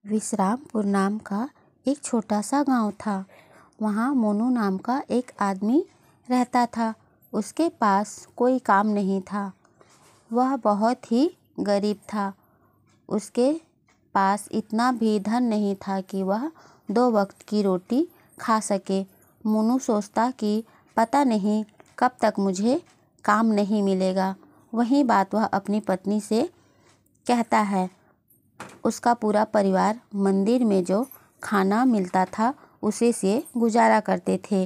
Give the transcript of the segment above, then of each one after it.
विश्रामपुर नाम का एक छोटा सा गांव था। वहाँ मोनू नाम का एक आदमी रहता था। उसके पास कोई काम नहीं था। वह बहुत ही गरीब था। उसके पास इतना भी धन नहीं था कि वह 2 वक्त की रोटी खा सके। मोनू सोचता कि पता नहीं कब तक मुझे काम नहीं मिलेगा। वही बात वह अपनी पत्नी से कहता है। उसका पूरा परिवार मंदिर में जो खाना मिलता था उसी से गुजारा करते थे।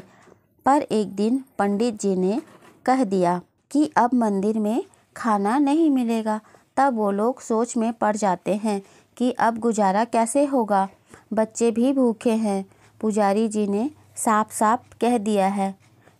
पर एक दिन पंडित जी ने कह दिया कि अब मंदिर में खाना नहीं मिलेगा। तब वो लोग सोच में पड़ जाते हैं कि अब गुजारा कैसे होगा। बच्चे भी भूखे हैं। पुजारी जी ने साफ साफ कह दिया है।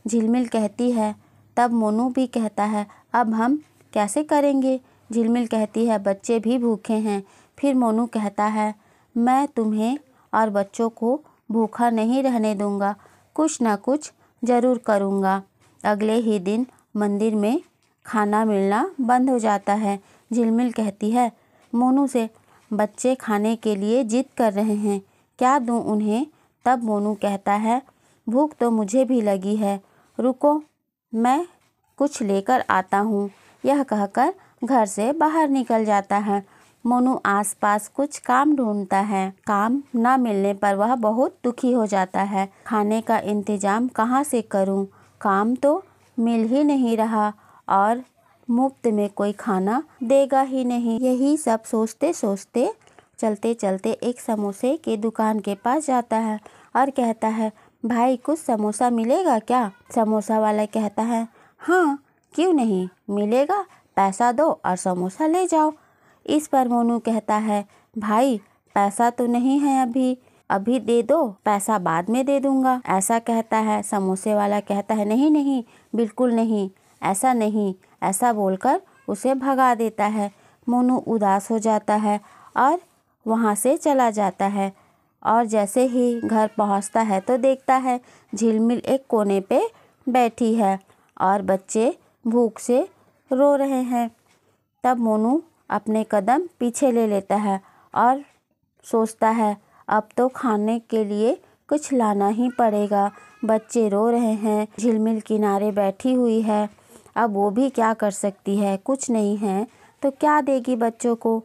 झिलमिल कहती है। तब मोनू भी कहता है, अब हम कैसे करेंगे। झिलमिल कहती है, बच्चे भी भूखे हैं। फिर मोनू कहता है, मैं तुम्हें और बच्चों को भूखा नहीं रहने दूंगा, कुछ ना कुछ ज़रूर करूँगा। अगले ही दिन मंदिर में खाना मिलना बंद हो जाता है। झिलमिल कहती है मोनू से, बच्चे खाने के लिए जिद कर रहे हैं, क्या दूँ उन्हें। तब मोनू कहता है, भूख तो मुझे भी लगी है, रुको मैं कुछ लेकर आता हूँ। यह कहकर घर से बाहर निकल जाता है। मोनू आसपास कुछ काम ढूंढता है। काम न मिलने पर वह बहुत दुखी हो जाता है। खाने का इंतजाम कहाँ से करूँ, काम तो मिल ही नहीं रहा और मुफ्त में कोई खाना देगा ही नहीं। यही सब सोचते सोचते चलते चलते एक समोसे के दुकान के पास जाता है और कहता है, भाई कुछ समोसा मिलेगा क्या। समोसा वाला कहता है, हाँ क्यों नहीं, मिलेगा, पैसा दो और समोसा ले जाओ। इस पर मोनू कहता है, भाई पैसा तो नहीं है अभी दे दो, पैसा बाद में दे दूंगा। ऐसा कहता है। समोसे वाला कहता है, नहीं नहीं बिल्कुल नहीं, ऐसा नहीं। ऐसा बोलकर उसे भगा देता है। मोनू उदास हो जाता है और वहाँ से चला जाता है। और जैसे ही घर पहुँचता है तो देखता है झिलमिल एक कोने पे बैठी है और बच्चे भूख से रो रहे हैं। तब मोनू अपने कदम पीछे ले लेता है और सोचता है, अब तो खाने के लिए कुछ लाना ही पड़ेगा। बच्चे रो रहे हैं, झिलमिल किनारे बैठी हुई है, अब वो भी क्या कर सकती है, कुछ नहीं है तो क्या देगी बच्चों को,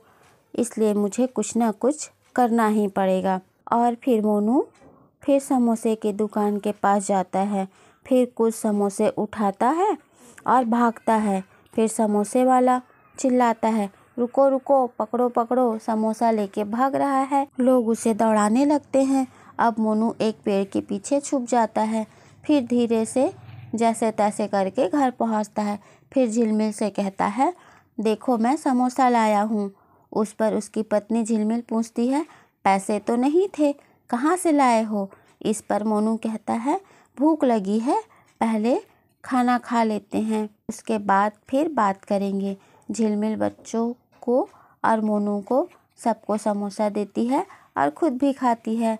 इसलिए मुझे कुछ ना कुछ करना ही पड़ेगा। और फिर मोनू फिर समोसे की दुकान के पास जाता है। फिर कुछ समोसे उठाता है और भागता है। फिर समोसे वाला चिल्लाता है, रुको रुको, पकड़ो पकड़ो, समोसा लेके भाग रहा है। लोग उसे दौड़ाने लगते हैं। अब मोनू एक पेड़ के पीछे छुप जाता है। फिर धीरे से जैसे तैसे करके घर पहुंचता है। फिर झिलमिल से कहता है, देखो मैं समोसा लाया हूँ। उस पर उसकी पत्नी झिलमिल पूछती है, पैसे तो नहीं थे, कहाँ से लाए हो। इस पर मोनू कहता है, भूख लगी है, पहले खाना खा लेते हैं, उसके बाद फिर बात करेंगे। झिलमिल बच्चों को और मोनू को सबको समोसा देती है और खुद भी खाती है।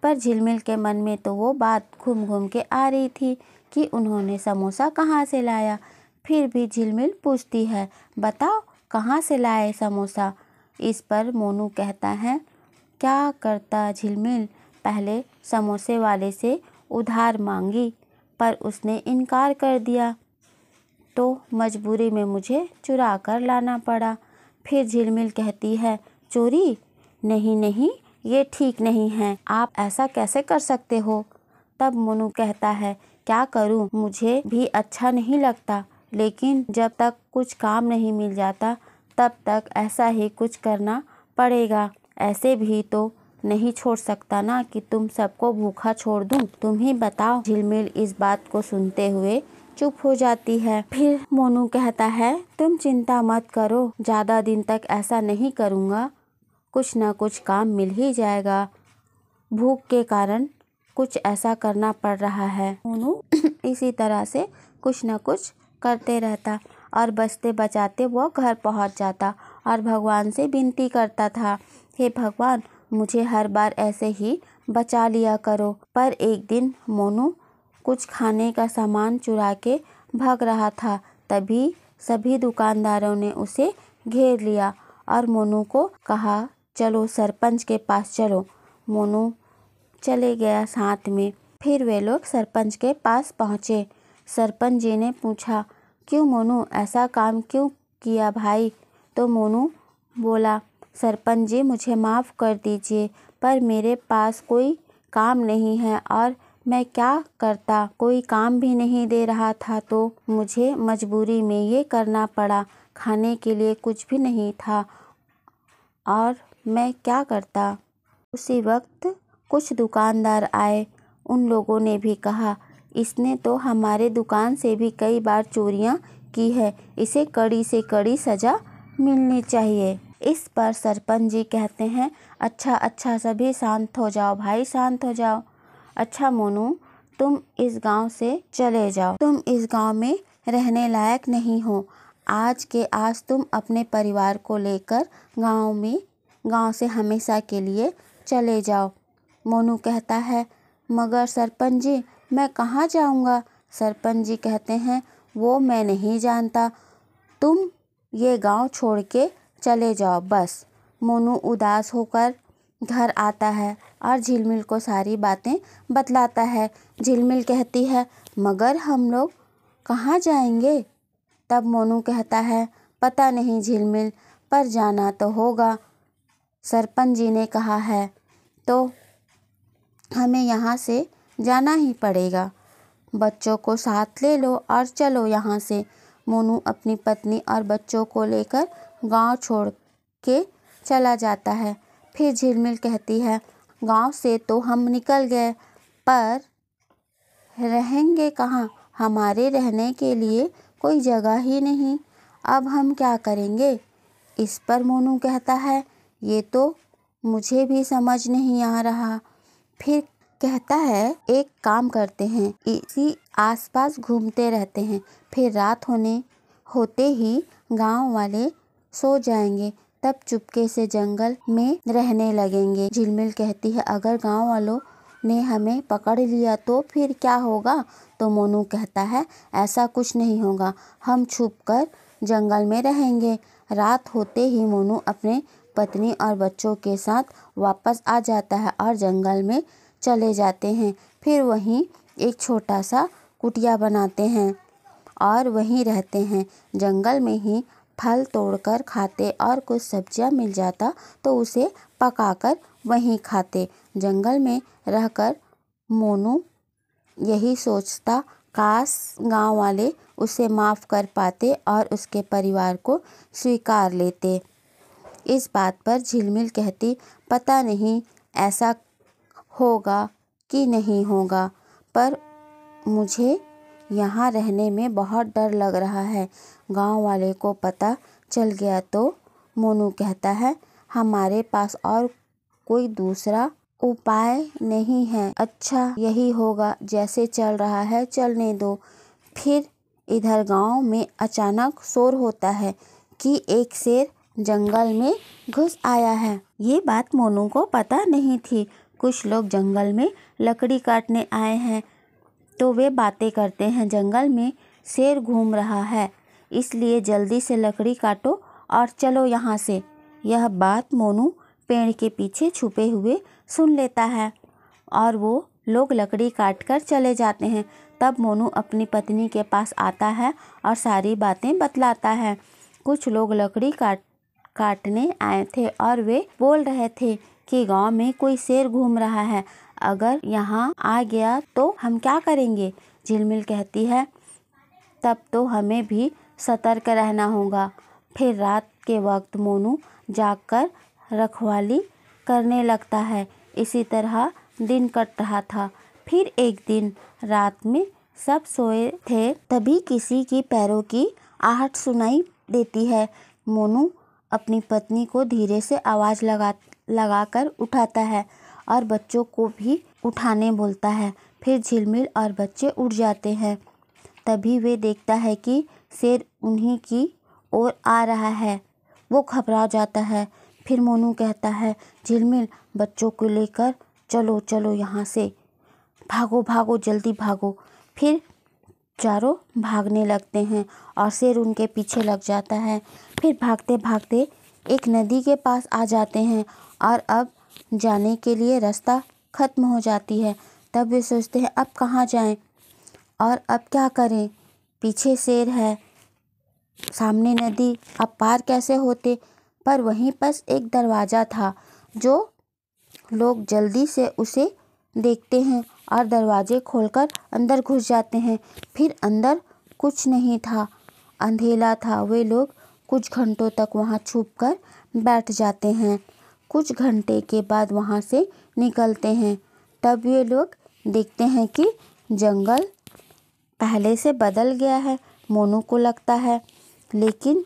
पर झिलमिल के मन में तो वो बात घूम घूम के आ रही थी कि उन्होंने समोसा कहाँ से लाया। फिर भी झिलमिल पूछती है, बताओ कहाँ से लाए समोसा। इस पर मोनू कहता है, क्या करता झिलमिल, पहले समोसे वाले से उधार मांगी पर उसने इनकार कर दिया तो मजबूरी में मुझे चुरा कर लाना पड़ा। फिर झिलमिल कहती है, चोरी, नहीं नहीं ये ठीक नहीं है, आप ऐसा कैसे कर सकते हो। तब मोनू कहता है, क्या करूं, मुझे भी अच्छा नहीं लगता, लेकिन जब तक कुछ काम नहीं मिल जाता तब तक ऐसा ही कुछ करना पड़ेगा। ऐसे भी तो नहीं छोड़ सकता ना कि तुम सबको भूखा छोड़ दूं, तुम ही बताओ। झिलमिल इस बात को सुनते हुए चुप हो जाती है। फिर मोनू कहता है, तुम चिंता मत करो, ज़्यादा दिन तक ऐसा नहीं करूँगा, कुछ ना कुछ काम मिल ही जाएगा, भूख के कारण कुछ ऐसा करना पड़ रहा है। मोनू इसी तरह से कुछ ना कुछ करते रहता और बचते बचाते वो घर पहुंच जाता और भगवान से विनती करता था, हे भगवान मुझे हर बार ऐसे ही बचा लिया करो। पर एक दिन मोनू कुछ खाने का सामान चुरा के भाग रहा था। तभी सभी दुकानदारों ने उसे घेर लिया और मोनू को कहा, चलो सरपंच के पास चलो। मोनू चले गया साथ में। फिर वे लोग सरपंच के पास पहुँचे। सरपंच जी ने पूछा, क्यों मोनू, ऐसा काम क्यों किया भाई? तो मोनू बोला, सरपंच जी मुझे माफ़ कर दीजिए, पर मेरे पास कोई काम नहीं है और मैं क्या करता, कोई काम भी नहीं दे रहा था तो मुझे मजबूरी में ये करना पड़ा। खाने के लिए कुछ भी नहीं था और मैं क्या करता। उसी वक्त कुछ दुकानदार आए। उन लोगों ने भी कहा, इसने तो हमारे दुकान से भी कई बार चोरियां की है, इसे कड़ी से कड़ी सज़ा मिलनी चाहिए। इस पर सरपंच जी कहते हैं, अच्छा सभी शांत हो जाओ भाई, शांत हो जाओ। अच्छा मोनू, तुम इस गांव से चले जाओ, तुम इस गांव में रहने लायक नहीं हो। आज के आज तुम अपने परिवार को लेकर गांव से हमेशा के लिए चले जाओ। मोनू कहता है, मगर सरपंच जी मैं कहाँ जाऊँगा? सरपंच जी कहते हैं, वो मैं नहीं जानता, तुम ये गांव छोड़ के चले जाओ बस। मोनू उदास होकर घर आता है और झिलमिल को सारी बातें बतलाता है। झिलमिल कहती है, मगर हम लोग कहाँ जाएंगे? तब मोनू कहता है, पता नहीं झिलमिल, पर जाना तो होगा। सरपंच जी ने कहा है तो हमें यहाँ से जाना ही पड़ेगा। बच्चों को साथ ले लो और चलो यहाँ से। मोनू अपनी पत्नी और बच्चों को लेकर गांव छोड़ के चला जाता है। फिर झिलमिल कहती है, गांव से तो हम निकल गए, पर रहेंगे कहाँ? हमारे रहने के लिए कोई जगह ही नहीं, अब हम क्या करेंगे? इस पर मोनू कहता है, ये तो मुझे भी समझ नहीं आ रहा। फिर कहता है, एक काम करते हैं, इसी आसपास घूमते रहते हैं, फिर रात होते ही गांव वाले सो जाएंगे, तब चुपके से जंगल में रहने लगेंगे। झिलमिल कहती है, अगर गांव वालों ने हमें पकड़ लिया तो फिर क्या होगा? तो मोनू कहता है, ऐसा कुछ नहीं होगा, हम छुपकर जंगल में रहेंगे। रात होते ही मोनू अपने पत्नी और बच्चों के साथ वापस आ जाता है और जंगल में चले जाते हैं। फिर वहीं एक छोटा सा कुटिया बनाते हैं और वहीं रहते हैं। जंगल में ही फल तोड़कर खाते और कुछ सब्जियां मिल जाता तो उसे पकाकर वहीं खाते। जंगल में रहकर मोनू यही सोचता, काश गांव वाले उसे माफ़ कर पाते और उसके परिवार को स्वीकार लेते। इस बात पर झिलमिल कहती, पता नहीं ऐसा होगा कि नहीं होगा, पर मुझे यहाँ रहने में बहुत डर लग रहा है। गांव वाले को पता चल गया तो? मोनू कहता है, हमारे पास और कोई दूसरा उपाय नहीं है। अच्छा यही होगा, जैसे चल रहा है चलने दो। फिर इधर गांव में अचानक शोर होता है कि एक शेर जंगल में घुस आया है। ये बात मोनू को पता नहीं थी। कुछ लोग जंगल में लकड़ी काटने आए हैं तो वे बातें करते हैं, जंगल में शेर घूम रहा है, इसलिए जल्दी से लकड़ी काटो और चलो यहाँ से। यह बात मोनू पेड़ के पीछे छुपे हुए सुन लेता है और वो लोग लकड़ी काट कर चले जाते हैं। तब मोनू अपनी पत्नी के पास आता है और सारी बातें बतलाता है। कुछ लोग लकड़ी काटने आए थे और वे बोल रहे थे कि गांव में कोई शेर घूम रहा है, अगर यहाँ आ गया तो हम क्या करेंगे? झिलमिल कहती है, तब तो हमें भी सतर्क रहना होगा। फिर रात के वक्त मोनू जागकर रखवाली करने लगता है। इसी तरह दिन कट रहा था। फिर एक दिन रात में सब सोए थे, तभी किसी की पैरों की आहट सुनाई देती है। मोनू अपनी पत्नी को धीरे से आवाज़ लगाकर उठाता है और बच्चों को भी उठाने बोलता है। फिर झिलमिल और बच्चे उठ जाते हैं। तभी वे देखता है कि शेर उन्हीं की ओर आ रहा है। वो घबरा जाता है। फिर मोनू कहता है, झिलमिल बच्चों को लेकर चलो चलो यहाँ से, भागो भागो जल्दी भागो। फिर चारों भागने लगते हैं और शेर उनके पीछे लग जाता है। फिर भागते भागते एक नदी के पास आ जाते हैं और अब जाने के लिए रास्ता ख़त्म हो जाती है। तब वे सोचते हैं अब कहाँ जाएं और अब क्या करें। पीछे शेर है, सामने नदी, अब पार कैसे होते। पर वहीं पास एक दरवाज़ा था जो लोग जल्दी से उसे देखते हैं और दरवाजे खोलकर अंदर घुस जाते हैं। फिर अंदर कुछ नहीं था, अंधेरा था। वे लोग कुछ घंटों तक वहाँ छुपकर बैठ जाते हैं। कुछ घंटे के बाद वहाँ से निकलते हैं। तब वे लोग देखते हैं कि जंगल पहले से बदल गया है। मोनू को लगता है लेकिन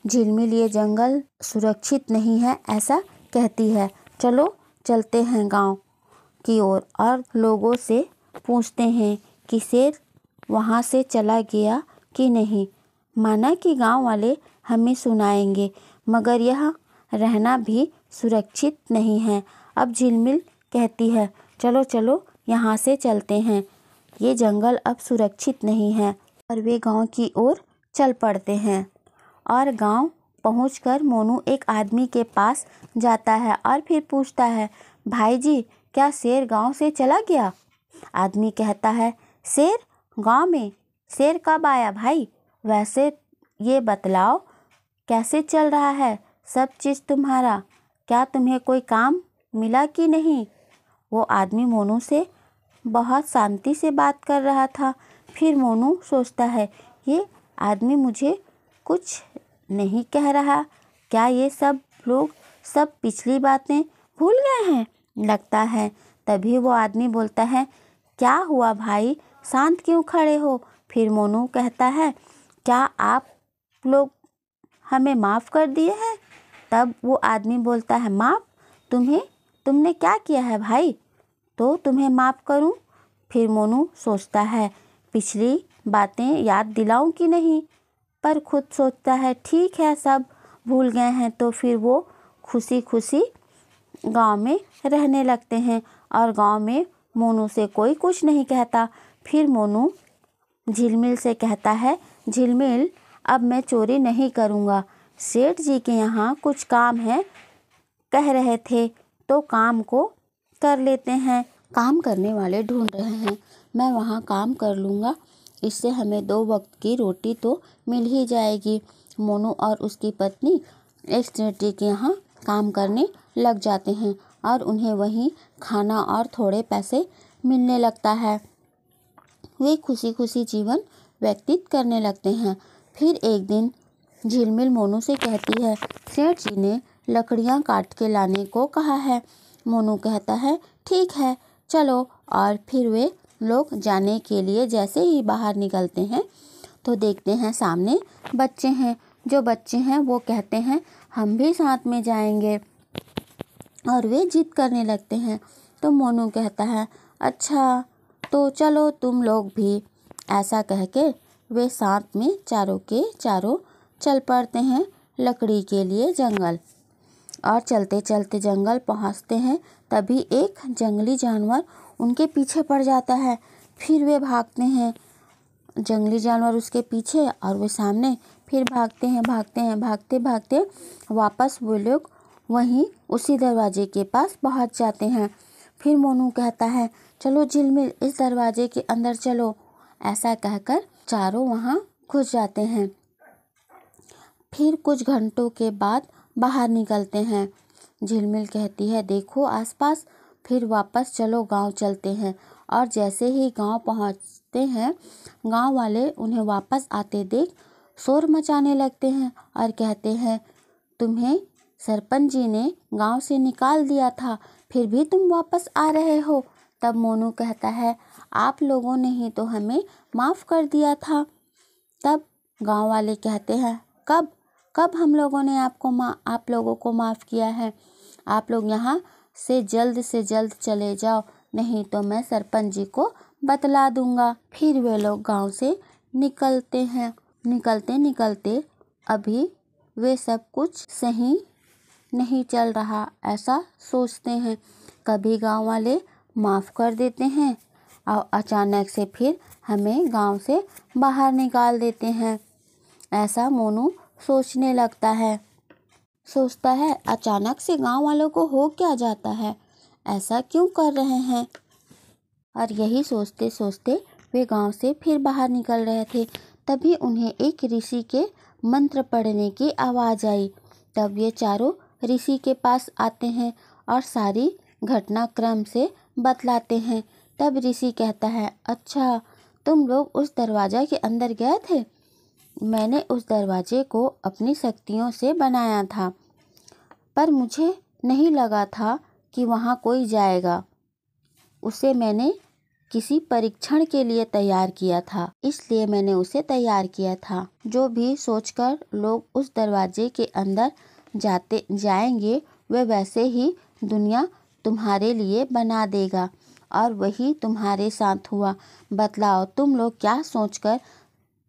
झिलमिल ये जंगल सुरक्षित नहीं है, ऐसा कहती है। चलो चलते हैं गांव की ओर और लोगों से पूछते हैं कि शेर वहाँ से चला गया कि नहीं। माना कि गांव वाले हमें सुनाएंगे, मगर यह रहना भी सुरक्षित नहीं है। अब झिलमिल कहती है चलो चलो यहाँ से चलते हैं, ये जंगल अब सुरक्षित नहीं है। और वे गांव की ओर चल पड़ते हैं। और गांव पहुंचकर मोनू एक आदमी के पास जाता है और फिर पूछता है भाई जी, क्या शेर गांव से चला गया। आदमी कहता है शेर गांव में? शेर कब आया भाई? वैसे ये बतलाओ कैसे चल रहा है सब चीज़ तुम्हारा? क्या तुम्हें कोई काम मिला कि नहीं? वो आदमी मोनू से बहुत शांति से बात कर रहा था। फिर मोनू सोचता है ये आदमी मुझे कुछ नहीं कह रहा। क्या ये सब लोग सब पिछली बातें भूल गए हैं लगता है। तभी वो आदमी बोलता है क्या हुआ भाई, शांत क्यों खड़े हो? फिर मोनू कहता है क्या आप लोग हमें माफ़ कर दिए हैं? तब वो आदमी बोलता है माफ़? तुमने क्या किया है भाई, तो तुम्हें माफ़ करूं? फिर मोनू सोचता है पिछली बातें याद दिलाऊं कि नहीं, पर खुद सोचता है ठीक है सब भूल गए हैं। तो फिर वो खुशी खुशी गांव में रहने लगते हैं और गांव में मोनू से कोई कुछ नहीं कहता। फिर मोनू झिलमिल से कहता है झिलमिल, अब मैं चोरी नहीं करूँगा। सेठ जी के यहाँ कुछ काम है कह रहे थे, तो काम को कर लेते हैं। काम करने वाले ढूंढ रहे हैं, मैं वहाँ काम कर लूँगा, इससे हमें 2 वक्त की रोटी तो मिल ही जाएगी। मोनू और उसकी पत्नी एक सेठ जी के यहाँ काम करने लग जाते हैं और उन्हें वहीं खाना और थोड़े पैसे मिलने लगता है। वे खुशी खुशी जीवन व्यतीत करने लगते हैं। फिर एक दिन झिलमिल मोनू से कहती है सेठ जी ने लकड़ियाँ काट के लाने को कहा है। मोनू कहता है ठीक है चलो। और फिर वे लोग जाने के लिए जैसे ही बाहर निकलते हैं तो देखते हैं सामने बच्चे हैं। जो बच्चे हैं वो कहते हैं हम भी साथ में जाएंगे और वे जिद करने लगते हैं। तो मोनू कहता है अच्छा तो चलो तुम लोग भी। ऐसा कह के वे साथ में चारों के चारों चल पड़ते हैं लकड़ी के लिए जंगल। और चलते चलते जंगल पहुंचते हैं, तभी एक जंगली जानवर उनके पीछे पड़ जाता है। फिर वे भागते हैं, जंगली जानवर उसके पीछे और वे सामने। फिर भागते हैं भागते भागते वापस वो लोग वहीं उसी दरवाजे के पास पहुंच जाते हैं। फिर मोनू कहता है चलो झिलमिल इस दरवाजे के अंदर चलो। ऐसा कहकर चारों वहाँ घुस जाते हैं। फिर कुछ घंटों के बाद बाहर निकलते हैं। झिलमिल कहती है देखो आसपास, फिर वापस चलो गांव चलते हैं। और जैसे ही गांव पहुंचते हैं, गांव वाले उन्हें वापस आते देख शोर मचाने लगते हैं और कहते हैं तुम्हें सरपंच जी ने गांव से निकाल दिया था, फिर भी तुम वापस आ रहे हो। तब मोनू कहता है आप लोगों ने ही तो हमें माफ़ कर दिया था। तब गांव वाले कहते हैं कब कब हम लोगों ने आप लोगों को माफ़ किया है? आप लोग यहाँ से जल्द चले जाओ, नहीं तो मैं सरपंच जी को बतला दूंगा। फिर वे लोग गांव से निकलते हैं। निकलते अभी वे सब कुछ सही नहीं चल रहा ऐसा सोचते हैं। कभी गांव वाले माफ़ कर देते हैं और अचानक से फिर हमें गांव से बाहर निकाल देते हैं। ऐसा मोनू सोचने लगता है। सोचता है अचानक से गांव वालों को हो क्या जाता है, ऐसा क्यों कर रहे हैं। और यही सोचते सोचते वे गांव से फिर बाहर निकल रहे थे। तभी उन्हें एक ऋषि के मंत्र पढ़ने की आवाज़ आई। तब ये चारों ऋषि के पास आते हैं और सारी घटनाक्रम से बतलाते हैं। तब ऋषि कहता है, अच्छा तुम लोग उस दरवाज़ा के अंदर गए थे। मैंने उस दरवाजे को अपनी शक्तियों से बनाया था, पर मुझे नहीं लगा था कि वहाँ कोई जाएगा। उसे मैंने किसी परीक्षण के लिए तैयार किया था, इसलिए मैंने उसे तैयार किया था। जो भी सोचकर लोग उस दरवाजे के अंदर जाएंगे वे वैसे ही दुनिया तुम्हारे लिए बना देगा। और वही तुम्हारे साथ हुआ। बतलाओ तुम लोग क्या सोचकर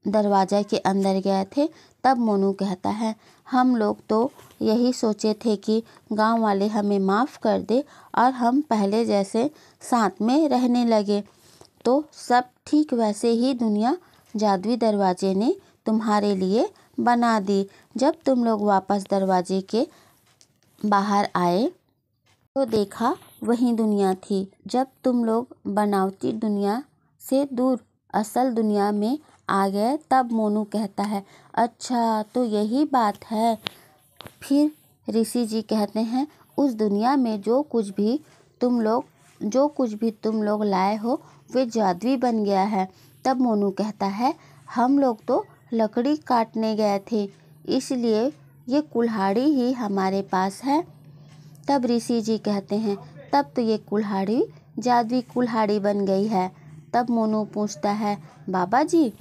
दरवाजा के अंदर गए थे। तब मोनू कहता है, हम लोग तो यही सोचे थे कि गांव वाले हमें माफ़ कर दे और हम पहले जैसे साथ में रहने लगे। तो सब ठीक वैसे ही दुनिया जादुई दरवाजे ने तुम्हारे लिए बना दी। जब तुम लोग वापस दरवाजे के बाहर आए तो देखा वही दुनिया थी। जब तुम लोग बनावटी दुनिया से दूर असल दुनिया में आ गए तब मोनू कहता है, अच्छा तो यही बात है। फिर ऋषि जी कहते हैं, उस दुनिया में जो कुछ भी तुम लोग लाए हो वे जादुई बन गया है। तब मोनू कहता है, हम लोग तो लकड़ी काटने गए थे, इसलिए ये कुल्हाड़ी ही हमारे पास है। तब ऋषि जी कहते हैं, तब तो ये कुल्हाड़ी जादुई कुल्हाड़ी बन गई है। तब मोनू पूछता है, बाबा जी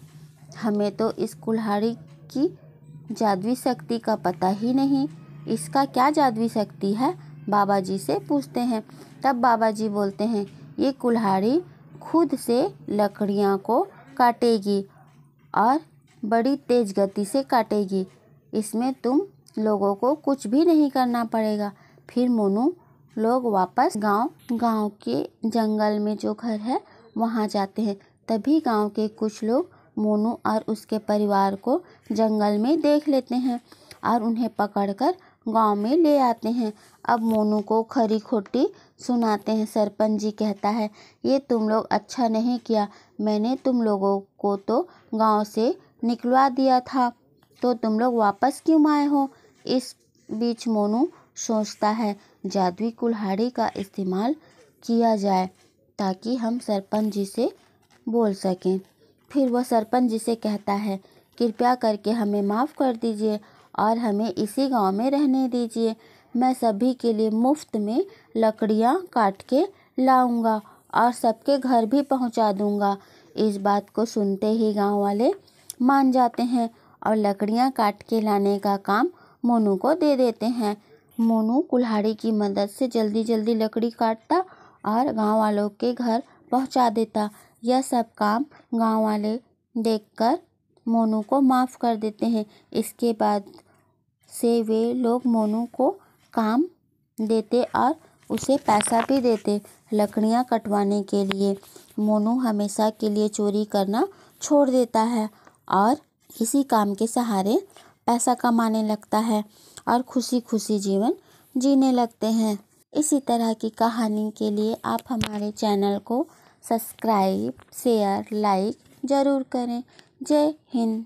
हमें तो इस कुल्हाड़ी की जादुई शक्ति का पता ही नहीं, इसका क्या जादुई शक्ति है, बाबा जी से पूछते हैं। तब बाबा जी बोलते हैं, ये कुल्हाड़ी खुद से लकड़ियाँ को काटेगी और बड़ी तेज गति से काटेगी। इसमें तुम लोगों को कुछ भी नहीं करना पड़ेगा। फिर मोनू लोग वापस गांव के जंगल में जो घर है वहाँ जाते हैं। तभी गांव के कुछ लोग मोनू और उसके परिवार को जंगल में देख लेते हैं और उन्हें पकड़कर गांव में ले आते हैं। अब मोनू को खरी खोटी सुनाते हैं। सरपंच जी कहता है, ये तुम लोग अच्छा नहीं किया, मैंने तुम लोगों को तो गांव से निकलवा दिया था, तो तुम लोग वापस क्यों आए हो। इस बीच मोनू सोचता है जादुई कुल्हाड़ी का इस्तेमाल किया जाए ताकि हम सरपंच जी से बोल सकें। फिर वह सरपंच जी से कहता है, कृपया करके हमें माफ़ कर दीजिए और हमें इसी गांव में रहने दीजिए। मैं सभी के लिए मुफ्त में लकड़ियां काट के लाऊंगा और सबके घर भी पहुंचा दूंगा। इस बात को सुनते ही गांव वाले मान जाते हैं और लकड़ियां काट के लाने का काम मोनू को दे देते हैं। मोनू कुल्हाड़ी की मदद से जल्दी जल्दी लकड़ी काटता और गांव वालों के घर पहुंचा देता। यह सब काम गांव वाले देखकर मोनू को माफ़ कर देते हैं। इसके बाद से वे लोग मोनू को काम देते और उसे पैसा भी देते लकड़ियां कटवाने के लिए। मोनू हमेशा के लिए चोरी करना छोड़ देता है और इसी काम के सहारे पैसा कमाने लगता है और खुशी खुशी जीवन जीने लगते हैं। इसी तरह की कहानी के लिए आप हमारे चैनल को सब्सक्राइब, शेयर, लाइक ज़रूर करें। जय हिंद।